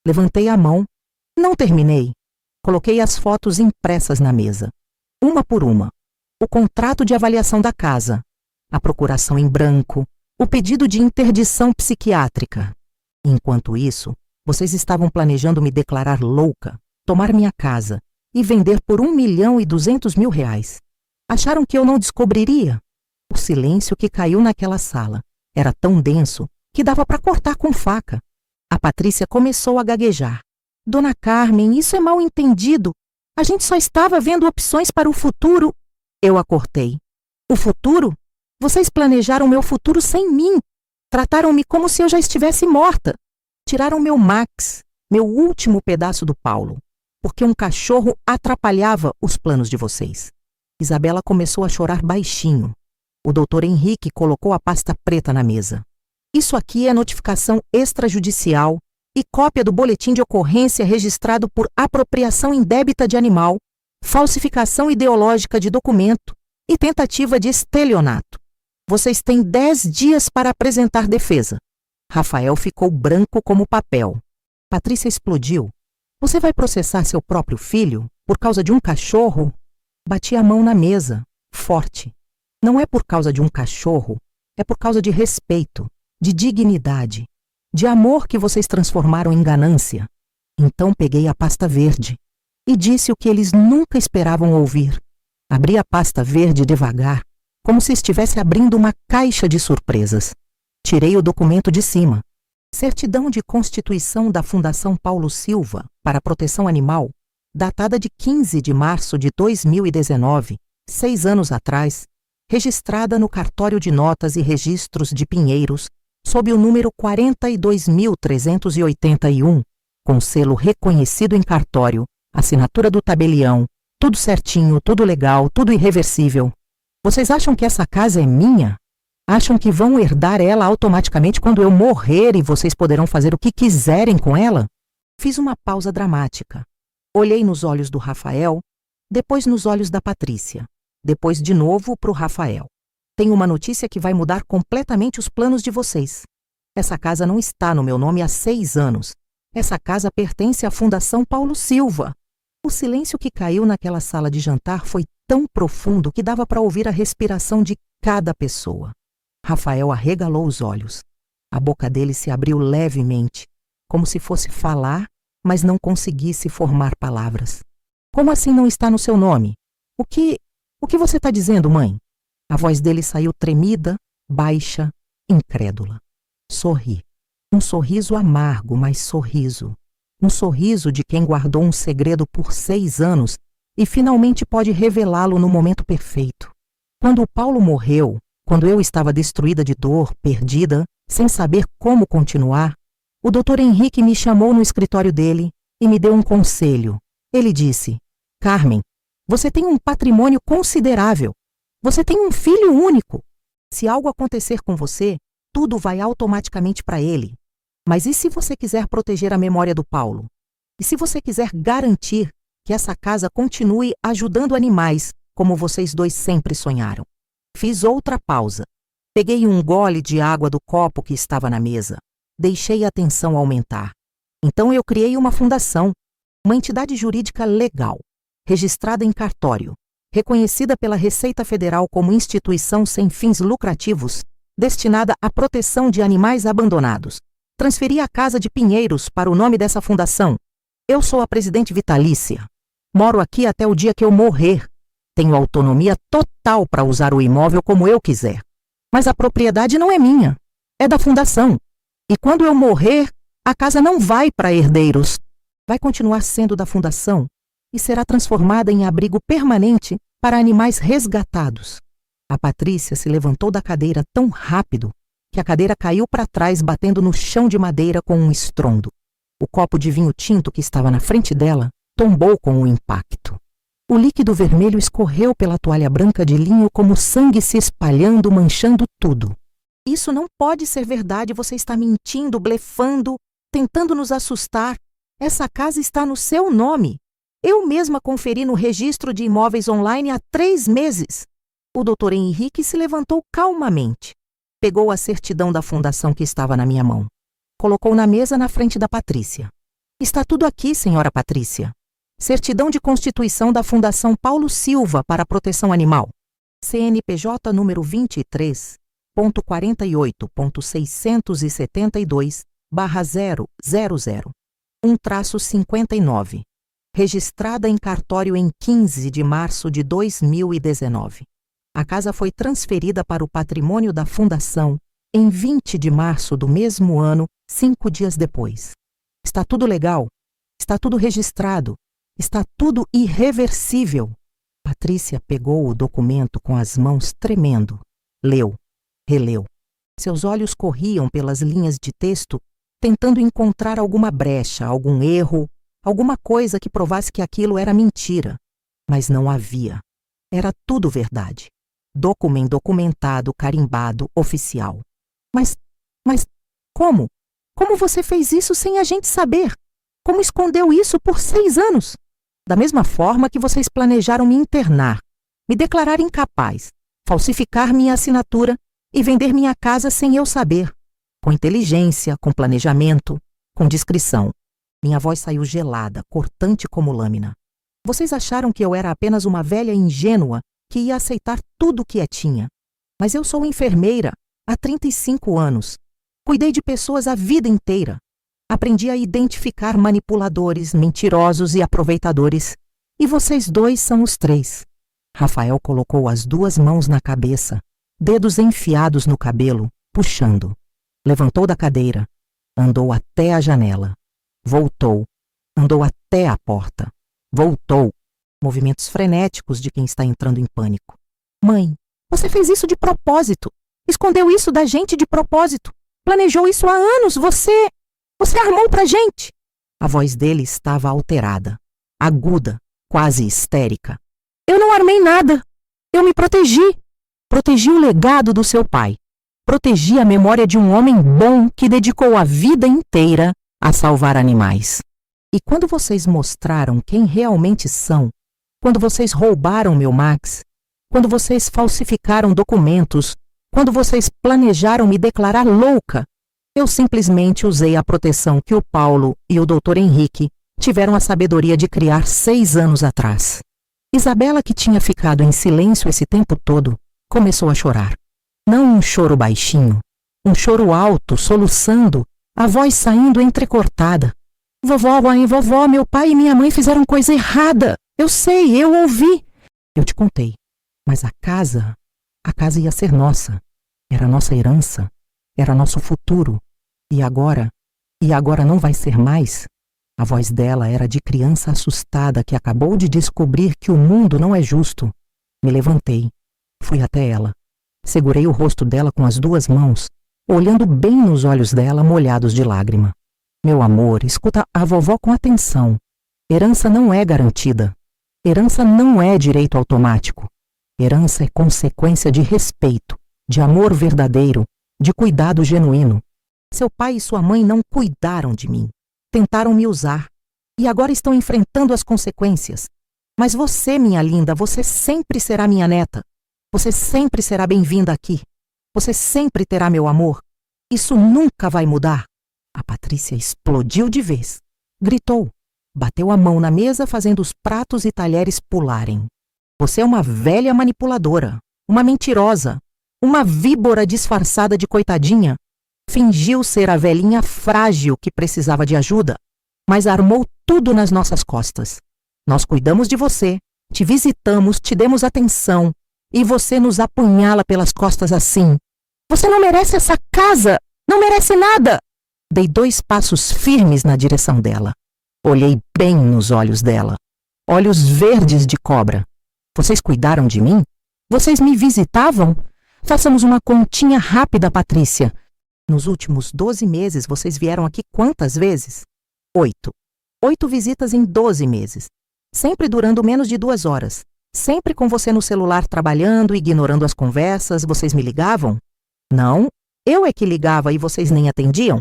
Levantei a mão. Não terminei. Coloquei as fotos impressas na mesa, uma por uma. O contrato de avaliação da casa, a procuração em branco, o pedido de interdição psiquiátrica. Enquanto isso, vocês estavam planejando me declarar louca, tomar minha casa e vender por R$1.200.000. Acharam que eu não descobriria? O silêncio que caiu naquela sala era tão denso que dava para cortar com faca. A Patrícia começou a gaguejar. Dona Carmen, isso é mal entendido. A gente só estava vendo opções para o futuro. Eu a cortei. O futuro? Vocês planejaram meu futuro sem mim. Trataram-me como se eu já estivesse morta. Tiraram meu Max, meu último pedaço do Paulo, porque um cachorro atrapalhava os planos de vocês. Isabela começou a chorar baixinho. O Dr. Henrique colocou a pasta preta na mesa. Isso aqui é notificação extrajudicial e cópia do boletim de ocorrência registrado por apropriação indébita de animal, falsificação ideológica de documento e tentativa de estelionato. Vocês têm 10 dias para apresentar defesa. Rafael ficou branco como papel. Patrícia explodiu. Você vai processar seu próprio filho por causa de um cachorro? Bati a mão na mesa, forte. Não é por causa de um cachorro, é por causa de respeito, de dignidade, de amor que vocês transformaram em ganância. Então peguei a pasta verde e disse o que eles nunca esperavam ouvir. Abri a pasta verde devagar, como se estivesse abrindo uma caixa de surpresas. Tirei o documento de cima. Certidão de constituição da Fundação Paulo Silva para a Proteção Animal, datada de 15 de março de 2019, 6 anos atrás, registrada no Cartório de Notas e Registros de Pinheiros, sob o número 42.381, com selo reconhecido em cartório, assinatura do tabelião, tudo certinho, tudo legal, tudo irreversível. Vocês acham que essa casa é minha? Acham que vão herdar ela automaticamente quando eu morrer e vocês poderão fazer o que quiserem com ela? Fiz uma pausa dramática. Olhei nos olhos do Rafael, depois nos olhos da Patrícia, depois de novo para o Rafael. Tenho uma notícia que vai mudar completamente os planos de vocês. Essa casa não está no meu nome há 6 anos. Essa casa pertence à Fundação Paulo Silva. O silêncio que caiu naquela sala de jantar foi tão profundo que dava para ouvir a respiração de cada pessoa. Rafael arregalou os olhos. A boca dele se abriu levemente, como se fosse falar, mas não conseguisse formar palavras. Como assim não está no seu nome? O que você está dizendo, mãe? A voz dele saiu tremida, baixa, incrédula. Sorri. Um sorriso amargo, mas sorriso. Um sorriso de quem guardou um segredo por 6 anos e finalmente pode revelá-lo no momento perfeito. Quando o Paulo morreu, quando eu estava destruída de dor, perdida, sem saber como continuar, o Dr. Henrique me chamou no escritório dele e me deu um conselho. Ele disse: Carmen, você tem um patrimônio considerável. Você tem um filho único. Se algo acontecer com você, tudo vai automaticamente para ele. Mas e se você quiser proteger a memória do Paulo? E se você quiser garantir que essa casa continue ajudando animais, como vocês dois sempre sonharam? Fiz outra pausa. Peguei um gole de água do copo que estava na mesa. Deixei a tensão aumentar. Então eu criei uma fundação, uma entidade jurídica legal, registrada em cartório, reconhecida pela Receita Federal como instituição sem fins lucrativos, destinada à proteção de animais abandonados. Transferi a casa de Pinheiros para o nome dessa fundação. Eu sou a presidente vitalícia. Moro aqui até o dia que eu morrer. Tenho autonomia total para usar o imóvel como eu quiser. Mas a propriedade não é minha, é da fundação. E quando eu morrer, a casa não vai para herdeiros. Vai continuar sendo da fundação e será transformada em abrigo permanente para animais resgatados. A Patrícia se levantou da cadeira tão rápido que a cadeira caiu para trás, batendo no chão de madeira com um estrondo. O copo de vinho tinto que estava na frente dela tombou com o impacto. O líquido vermelho escorreu pela toalha branca de linho como sangue se espalhando, manchando tudo. Isso não pode ser verdade, você está mentindo, blefando, tentando nos assustar. Essa casa está no seu nome. Eu mesma conferi no registro de imóveis online há 3 meses. O Dr. Henrique se levantou calmamente. Pegou a certidão da fundação que estava na minha mão. Colocou na mesa na frente da Patrícia. Está tudo aqui, senhora Patrícia. Certidão de constituição da Fundação Paulo Silva para a Proteção Animal. CNPJ número 23.48.672/000. Registrada em cartório em 15 de março de 2019. A casa foi transferida para o patrimônio da Fundação em 20 de março do mesmo ano, 5 dias depois. Está tudo legal, está tudo registrado, está tudo irreversível. Patrícia pegou o documento com as mãos tremendo. Leu, releu. Seus olhos corriam pelas linhas de texto, tentando encontrar alguma brecha, algum erro, alguma coisa que provasse que aquilo era mentira. Mas não havia. Era tudo verdade. Documentado, carimbado, oficial. Mas como? Como você fez isso sem a gente saber? Como escondeu isso por 6 anos? Da mesma forma que vocês planejaram me internar, me declarar incapaz, falsificar minha assinatura e vender minha casa sem eu saber. Com inteligência, com planejamento, com discrição. Minha voz saiu gelada, cortante como lâmina. Vocês acharam que eu era apenas uma velha ingênua que ia aceitar tudo o que tinha. Mas eu sou enfermeira há 35 anos. Cuidei de pessoas a vida inteira. Aprendi a identificar manipuladores, mentirosos e aproveitadores. E vocês dois são os 3. Rafael colocou as 2 mãos na cabeça, dedos enfiados no cabelo, puxando. Levantou da cadeira, andou até a janela. Voltou, andou até a porta. Voltou. Movimentos frenéticos de quem está entrando em pânico. Mãe, você fez isso de propósito. Escondeu isso da gente de propósito. Planejou isso há anos. Você armou pra gente. A voz dele estava alterada, aguda, quase histérica. Eu não armei nada. Eu me protegi. Protegi o legado do seu pai. Protegi a memória de um homem bom que dedicou a vida inteira a salvar animais. E quando vocês mostraram quem realmente são, quando vocês roubaram meu Max, quando vocês falsificaram documentos, quando vocês planejaram me declarar louca, eu simplesmente usei a proteção que o Paulo e o Dr. Henrique tiveram a sabedoria de criar 6 anos atrás. Isabela, que tinha ficado em silêncio esse tempo todo, começou a chorar. Não um choro baixinho, um choro alto, soluçando, a voz saindo entrecortada. Vovó, meu pai e minha mãe fizeram coisa errada. Eu sei, eu ouvi. Eu te contei. Mas a casa ia ser nossa. Era nossa herança. Era nosso futuro. E agora? E agora não vai ser mais? A voz dela era de criança assustada que acabou de descobrir que o mundo não é justo. Me levantei. Fui até ela. Segurei o rosto dela com as duas mãos, olhando bem nos olhos dela molhados de lágrima. Meu amor, escuta a vovó com atenção. Herança não é garantida. Herança não é direito automático. Herança é consequência de respeito, de amor verdadeiro, de cuidado genuíno. Seu pai e sua mãe não cuidaram de mim. Tentaram me usar. E agora estão enfrentando as consequências. Mas você, minha linda, você sempre será minha neta. Você sempre será bem-vinda aqui. Você sempre terá meu amor. Isso nunca vai mudar. A Patrícia explodiu de vez. Gritou. Bateu a mão na mesa, fazendo os pratos e talheres pularem. Você é uma velha manipuladora, uma mentirosa, uma víbora disfarçada de coitadinha. Fingiu ser a velhinha frágil que precisava de ajuda, mas armou tudo nas nossas costas. Nós cuidamos de você, te visitamos, te demos atenção, e você nos apunhala pelas costas assim. Você não merece essa casa, não merece nada. Dei 2 passos firmes na direção dela. Olhei bem nos olhos dela. Olhos verdes de cobra. Vocês cuidaram de mim? Vocês me visitavam? Façamos uma continha rápida, Patrícia. Nos últimos 12 meses, vocês vieram aqui quantas vezes? 8. 8 visitas em 12 meses. Sempre durando menos de 2 horas. Sempre com você no celular trabalhando, ignorando as conversas. Vocês me ligavam? Não. Eu é que ligava e vocês nem atendiam?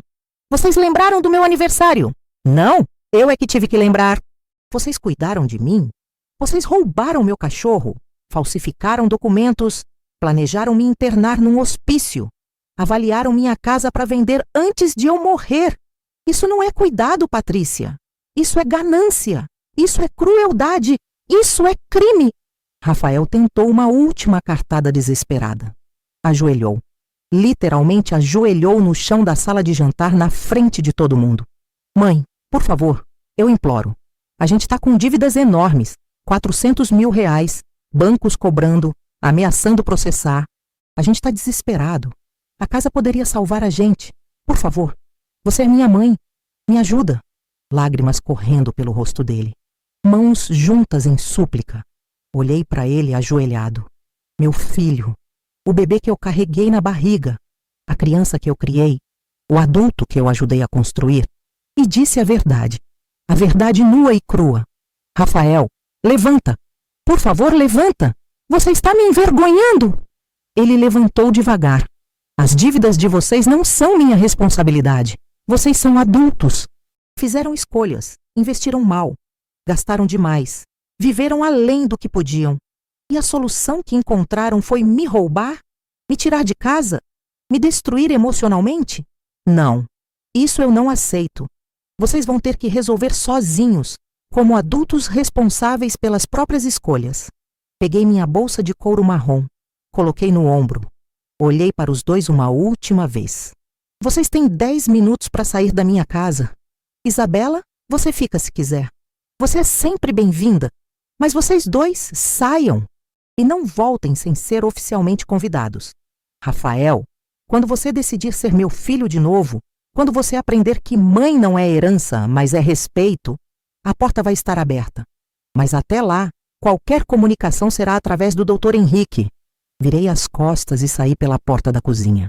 Vocês lembraram do meu aniversário? Não. Eu é que tive que lembrar. Vocês cuidaram de mim? Vocês roubaram meu cachorro? Falsificaram documentos? Planejaram me internar num hospício? Avaliaram minha casa para vender antes de eu morrer? Isso não é cuidado, Patrícia. Isso é ganância. Isso é crueldade. Isso é crime. Rafael tentou uma última cartada desesperada. Ajoelhou. Literalmente ajoelhou no chão da sala de jantar na frente de todo mundo. Mãe, por favor, eu imploro. A gente está com dívidas enormes. 400 mil reais. Bancos cobrando, ameaçando processar. A gente está desesperado. A casa poderia salvar a gente. Por favor, você é minha mãe. Me ajuda. Lágrimas correndo pelo rosto dele. Mãos juntas em súplica. Olhei para ele ajoelhado. Meu filho. O bebê que eu carreguei na barriga. A criança que eu criei. O adulto que eu ajudei a construir. E disse a verdade. A verdade nua e crua. Rafael, levanta. Por favor, levanta. Você está me envergonhando. Ele levantou devagar. As dívidas de vocês não são minha responsabilidade. Vocês são adultos. Fizeram escolhas, investiram mal, gastaram demais, viveram além do que podiam. E a solução que encontraram foi me roubar? Me tirar de casa? Me destruir emocionalmente? Não. Isso eu não aceito. Vocês vão ter que resolver sozinhos, como adultos responsáveis pelas próprias escolhas. Peguei minha bolsa de couro marrom, coloquei no ombro. Olhei para os dois uma última vez. Vocês têm 10 minutos para sair da minha casa. Isabela, você fica se quiser. Você é sempre bem-vinda. Mas vocês dois saiam. E não voltem sem ser oficialmente convidados. Rafael, quando você decidir ser meu filho de novo, quando você aprender que mãe não é herança, mas é respeito, a porta vai estar aberta. Mas até lá, qualquer comunicação será através do Dr. Henrique. Virei as costas e saí pela porta da cozinha.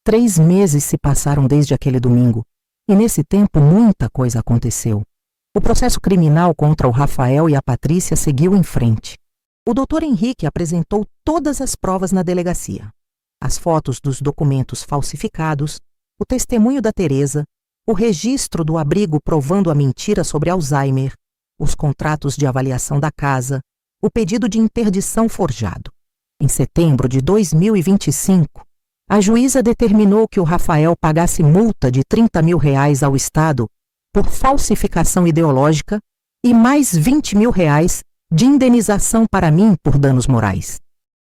3 meses se passaram desde aquele domingo, e nesse tempo muita coisa aconteceu. O processo criminal contra o Rafael e a Patrícia seguiu em frente. O Dr. Henrique apresentou todas as provas na delegacia. As fotos dos documentos falsificados, o testemunho da Teresa, o registro do abrigo provando a mentira sobre Alzheimer, os contratos de avaliação da casa, o pedido de interdição forjado. Em setembro de 2025, a juíza determinou que o Rafael pagasse multa de 30 mil reais ao Estado por falsificação ideológica e mais 20 mil reais de indenização para mim por danos morais.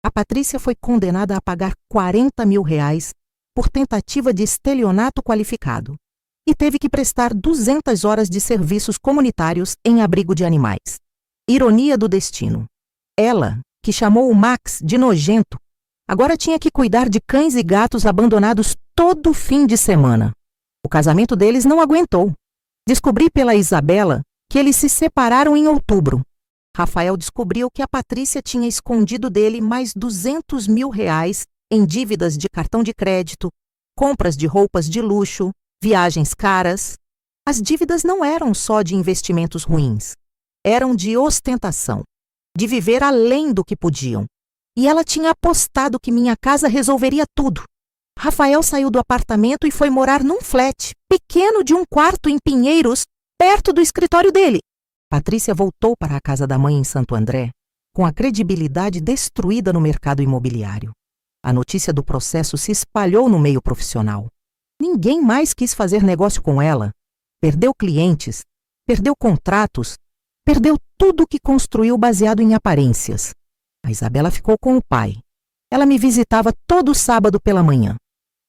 A Patrícia foi condenada a pagar 40 mil reais por tentativa de estelionato qualificado e teve que prestar 200 horas de serviços comunitários em abrigo de animais. Ironia do destino. Ela, que chamou o Max de nojento, agora tinha que cuidar de cães e gatos abandonados todo fim de semana. O casamento deles não aguentou. Descobri pela Isabela que eles se separaram em outubro. Rafael descobriu que a Patrícia tinha escondido dele mais R$200 mil em dívidas de cartão de crédito, compras de roupas de luxo, viagens caras. As dívidas não eram só de investimentos ruins. Eram de ostentação, de viver além do que podiam. E ela tinha apostado que minha casa resolveria tudo. Rafael saiu do apartamento e foi morar num flat pequeno de um quarto em Pinheiros, perto do escritório dele. Patrícia voltou para a casa da mãe em Santo André, com a credibilidade destruída no mercado imobiliário. A notícia do processo se espalhou no meio profissional. Ninguém mais quis fazer negócio com ela. Perdeu clientes, perdeu contratos, perdeu tudo o que construiu baseado em aparências. A Isabela ficou com o pai. Ela me visitava todo sábado pela manhã.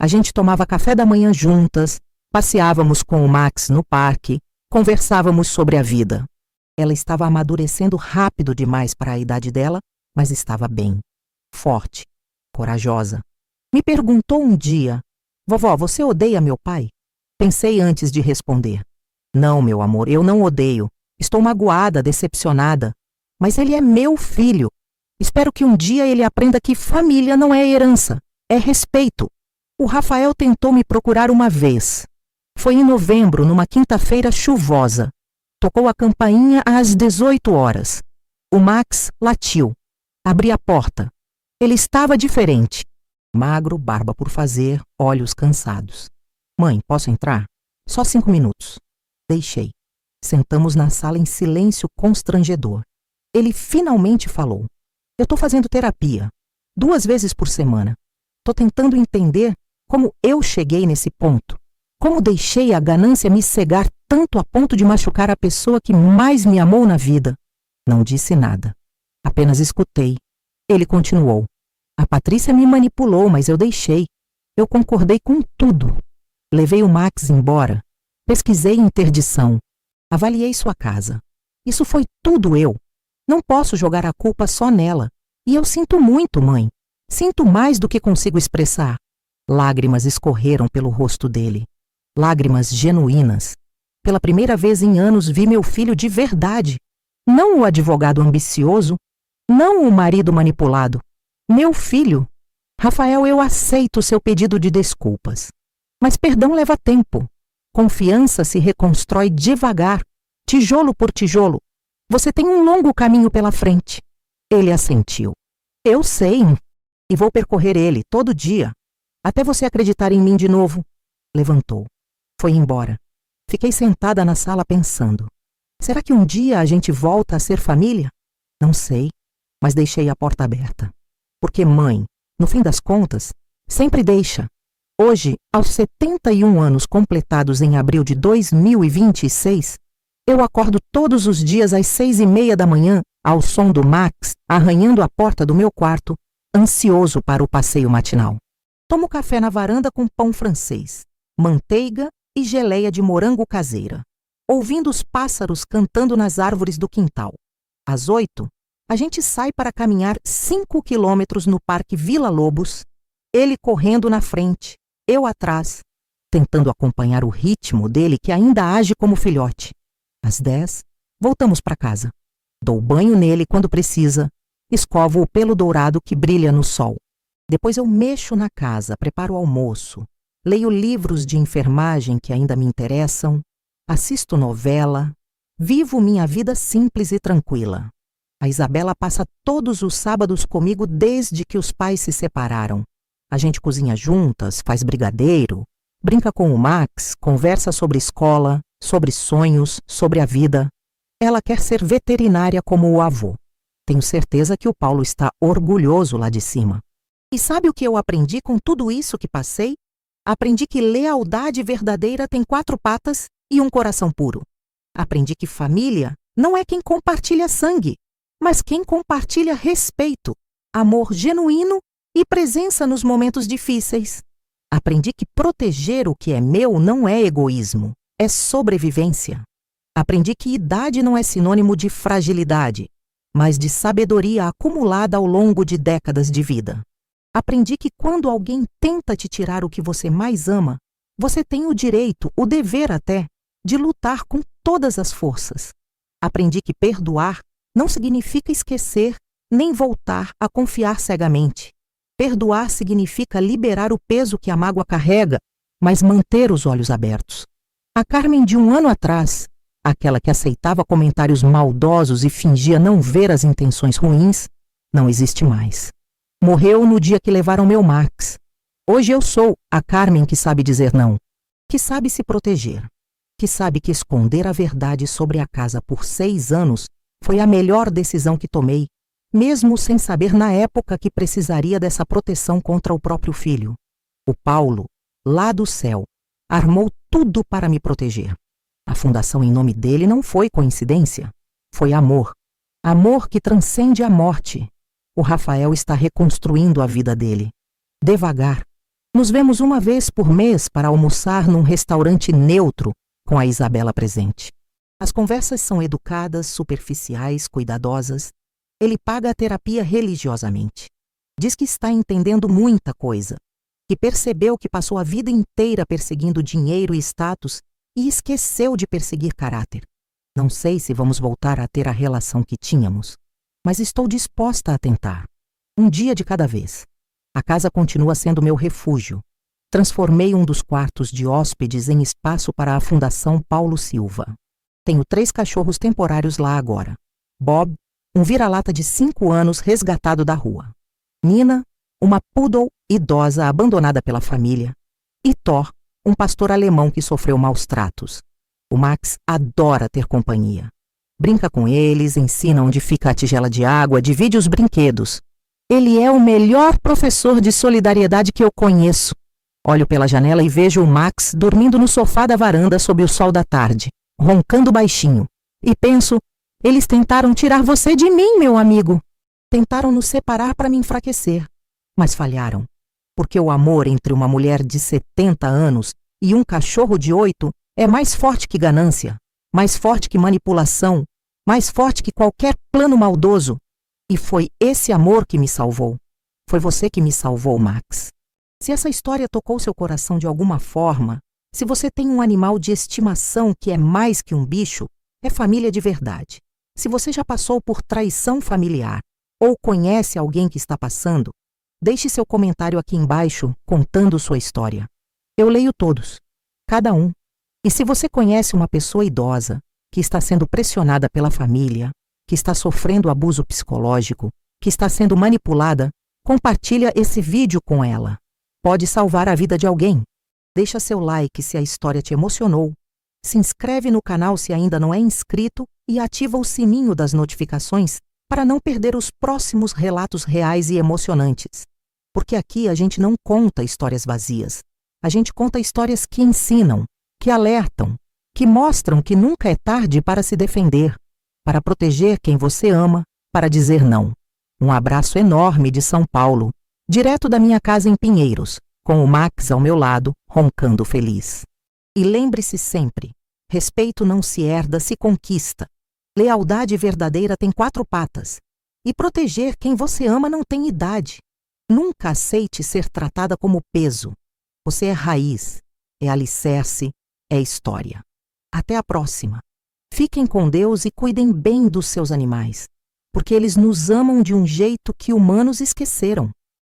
A gente tomava café da manhã juntas, passeávamos com o Max no parque, conversávamos sobre a vida. Ela estava amadurecendo rápido demais para a idade dela, mas estava bem, forte, corajosa. Me perguntou um dia: "Vovó, você odeia meu pai?" Pensei antes de responder. "Não, meu amor, eu não odeio. Estou magoada, decepcionada. Mas ele é meu filho. Espero que um dia ele aprenda que família não é herança, é respeito." O Rafael tentou me procurar uma vez. Foi em novembro, numa quinta-feira chuvosa. Tocou a campainha às 18 horas. O Max latiu. Abri a porta. Ele estava diferente. Magro, barba por fazer, olhos cansados. "Mãe, posso entrar?" "Só 5 minutos." Deixei. Sentamos na sala em silêncio constrangedor. Ele finalmente falou: "Eu estou fazendo terapia, 2 vezes por semana. Estou tentando entender como eu cheguei nesse ponto. Como deixei a ganância me cegar tanto a ponto de machucar a pessoa que mais me amou na vida." Não disse nada. Apenas escutei. Ele continuou: "A Patrícia me manipulou, mas eu deixei. Eu concordei com tudo. Levei o Max embora. Pesquisei interdição. Avaliei sua casa. Isso foi tudo eu. Não posso jogar a culpa só nela. E eu sinto muito, mãe. Sinto mais do que consigo expressar." Lágrimas escorreram pelo rosto dele. Lágrimas genuínas. Pela primeira vez em anos vi meu filho de verdade. Não o advogado ambicioso. Não o marido manipulado. Meu filho. "Rafael, eu aceito seu pedido de desculpas. Mas perdão leva tempo. Confiança se reconstrói devagar, tijolo por tijolo. Você tem um longo caminho pela frente." Ele assentiu. "Eu sei. E vou percorrer ele todo dia. Até você acreditar em mim de novo." Levantou. Foi embora. Fiquei sentada na sala pensando. Será que um dia a gente volta a ser família? Não sei, mas deixei a porta aberta. Porque mãe, no fim das contas, sempre deixa. Hoje, aos 71 anos completados em abril de 2026, eu acordo todos os dias às 6:30 da manhã, ao som do Max arranhando a porta do meu quarto, ansioso para o passeio matinal. Tomo café na varanda com pão francês, manteiga e geleia de morango caseira, ouvindo os pássaros cantando nas árvores do quintal. Às 8, a gente sai para caminhar 5 quilômetros no Parque Vila Lobos, ele correndo na frente, eu atrás, tentando acompanhar o ritmo dele que ainda age como filhote. Às 10, voltamos para casa. Dou banho nele quando precisa, escovo o pelo dourado que brilha no sol. Depois eu mexo na casa, preparo o almoço, leio livros de enfermagem que ainda me interessam, assisto novela, vivo minha vida simples e tranquila. A Isabela passa todos os sábados comigo desde que os pais se separaram. A gente cozinha juntas, faz brigadeiro, brinca com o Max, conversa sobre escola, sobre sonhos, sobre a vida. Ela quer ser veterinária como o avô. Tenho certeza que o Paulo está orgulhoso lá de cima. E sabe o que eu aprendi com tudo isso que passei? Aprendi que lealdade verdadeira tem 4 patas e um coração puro. Aprendi que família não é quem compartilha sangue, mas quem compartilha respeito, amor genuíno e presença nos momentos difíceis. Aprendi que proteger o que é meu não é egoísmo, é sobrevivência. Aprendi que idade não é sinônimo de fragilidade, mas de sabedoria acumulada ao longo de décadas de vida. Aprendi que quando alguém tenta te tirar o que você mais ama, você tem o direito, o dever até, de lutar com todas as forças. Aprendi que perdoar não significa esquecer, nem voltar a confiar cegamente. Perdoar significa liberar o peso que a mágoa carrega, mas manter os olhos abertos. A Carmen de 1 ano atrás, aquela que aceitava comentários maldosos e fingia não ver as intenções ruins, não existe mais. Morreu no dia que levaram meu Max. Hoje eu sou a Carmen que sabe dizer não, que sabe se proteger, que sabe que esconder a verdade sobre a casa por 6 anos foi a melhor decisão que tomei, mesmo sem saber na época que precisaria dessa proteção contra o próprio filho. O Paulo, lá do céu, armou tudo para me proteger. A fundação em nome dele não foi coincidência, foi amor. Amor que transcende a morte. O Rafael está reconstruindo a vida dele. Devagar. Nos vemos uma vez por mês para almoçar num restaurante neutro, com a Isabela presente. As conversas são educadas, superficiais, cuidadosas. Ele paga a terapia religiosamente. Diz que está entendendo muita coisa, que percebeu que passou a vida inteira perseguindo dinheiro e status e esqueceu de perseguir caráter. Não sei se vamos voltar a ter a relação que tínhamos, mas estou disposta a tentar. Um dia de cada vez. A casa continua sendo meu refúgio. Transformei um dos quartos de hóspedes em espaço para a Fundação Paulo Silva. Tenho 3 cachorros temporários lá agora. Bob, um vira-lata de 5 anos resgatado da rua. Nina, uma poodle idosa abandonada pela família. E Thor, um pastor alemão que sofreu maus tratos. O Max adora ter companhia. Brinca com eles, ensina onde fica a tigela de água, divide os brinquedos. Ele é o melhor professor de solidariedade que eu conheço. Olho pela janela e vejo o Max dormindo no sofá da varanda sob o sol da tarde, roncando baixinho. E penso, eles tentaram tirar você de mim, meu amigo. Tentaram nos separar para me enfraquecer, mas falharam. Porque o amor entre uma mulher de 70 anos e um cachorro de 8 é mais forte que ganância, mais forte que manipulação, mais forte que qualquer plano maldoso. E foi esse amor que me salvou. Foi você que me salvou, Max. Se essa história tocou seu coração de alguma forma, se você tem um animal de estimação que é mais que um bicho, é família de verdade. Se você já passou por traição familiar ou conhece alguém que está passando, deixe seu comentário aqui embaixo contando sua história. Eu leio todos, cada um. E se você conhece uma pessoa idosa que está sendo pressionada pela família, que está sofrendo abuso psicológico, que está sendo manipulada, compartilha esse vídeo com ela. Pode salvar a vida de alguém. Deixa seu like se a história te emocionou. Se inscreve no canal se ainda não é inscrito e ativa o sininho das notificações para não perder os próximos relatos reais e emocionantes. Porque aqui a gente não conta histórias vazias. A gente conta histórias que ensinam, que alertam, que mostram que nunca é tarde para se defender, para proteger quem você ama, para dizer não. Um abraço enorme de São Paulo, direto da minha casa em Pinheiros, com o Max ao meu lado, roncando feliz. E lembre-se sempre, respeito não se herda, se conquista. Lealdade verdadeira tem 4 patas. E proteger quem você ama não tem idade. Nunca aceite ser tratada como peso. Você é raiz, é alicerce, é história. Até a próxima. Fiquem com Deus e cuidem bem dos seus animais, porque eles nos amam de um jeito que humanos esqueceram.